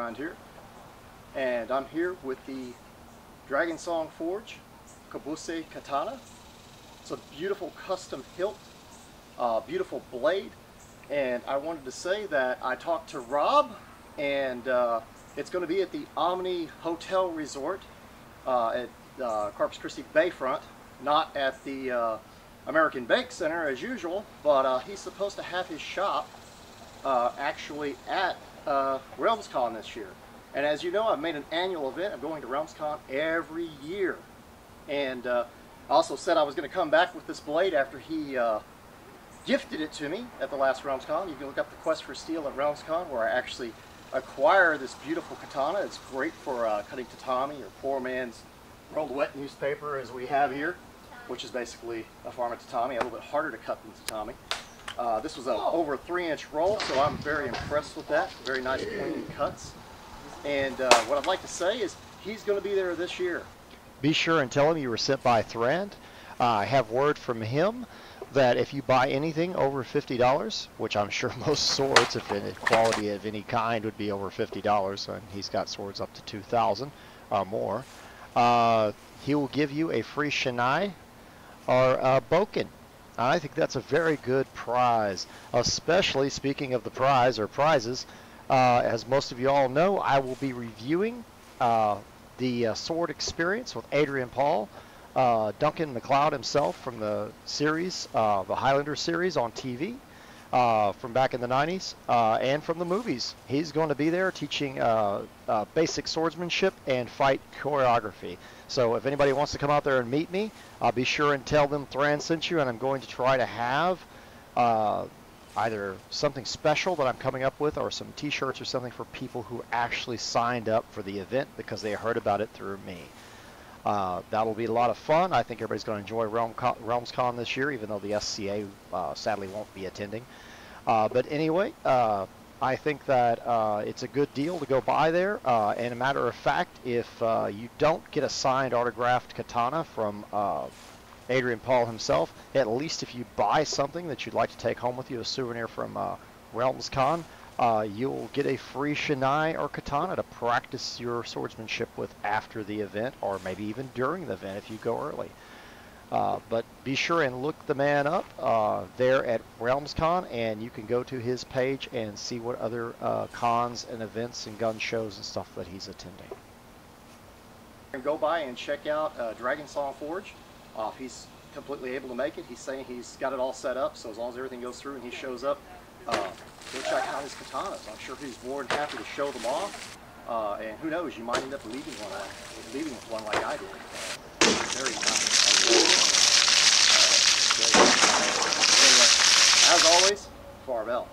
Thrand here, and I'm here with the Dragonsong Forge Corpus Katana. It's a beautiful custom hilt, beautiful blade, and I wanted to say that I talked to Rob, and it's going to be at the Armory Hotel Resort at Corpus Christi Bayfront, not at the American Bank Center as usual, but he's supposed to have his shop actually at RealmsCon this year. And as you know, I've made an annual event. I'm going to RealmsCon every year. And I also said I was going to come back with this blade after he gifted it to me at the last RealmsCon. You can look up the Quest for Steel at RealmsCon, where I actually acquire this beautiful katana. It's great for cutting tatami or poor man's rolled wet newspaper, as we have here, which is basically a form of tatami, a little bit harder to cut than tatami. This was over a 3-inch roll, so I'm very impressed with that. Very nice clean cuts. And what I'd like to say is he's going to be there this year. Be sure and tell him you were sent by Thrand. I have word from him that if you buy anything over $50, which I'm sure most swords, if in quality of any kind, would be over $50, and he's got swords up to $2,000 or more, he will give you a free shinai or a boken. I think that's a very good prize, especially speaking of the prize or prizes. As most of you all know, I will be reviewing the sword experience with Adrian Paul, Duncan MacLeod himself from the series, the Highlander series on TV from back in the 90s, and from the movies. He's going to be there teaching basic swordsmanship and fight choreography. So if anybody wants to come out there and meet me, be sure and tell them Thrand sent you, and I'm going to try to have either something special that I'm coming up with or some t-shirts or something for people who actually signed up for the event because they heard about it through me. That'll be a lot of fun. I think everybody's going to enjoy RealmsCon this year, even though the SCA sadly won't be attending. But anyway, I think that it's a good deal to go by there. And a matter of fact, if you don't get a signed autographed katana from Adrian Paul himself, at least if you buy something that you'd like to take home with you, a souvenir from RealmsCon, you'll get a free shinai or katana to practice your swordsmanship with after the event, or maybe even during the event if you go early. But be sure and look the man up there at RealmsCon, and you can go to his page and see what other cons and events and gun shows and stuff that he's attending. And go by and check out Dragonsong Forge. If he's completely able to make it, he's saying he's got it all set up, so as long as everything goes through and he shows up, go check out his katanas. I'm sure he's more than happy to show them off, and who knows, you might end up leaving with one like I did. Very nice. Anyway, as always, THRRLM.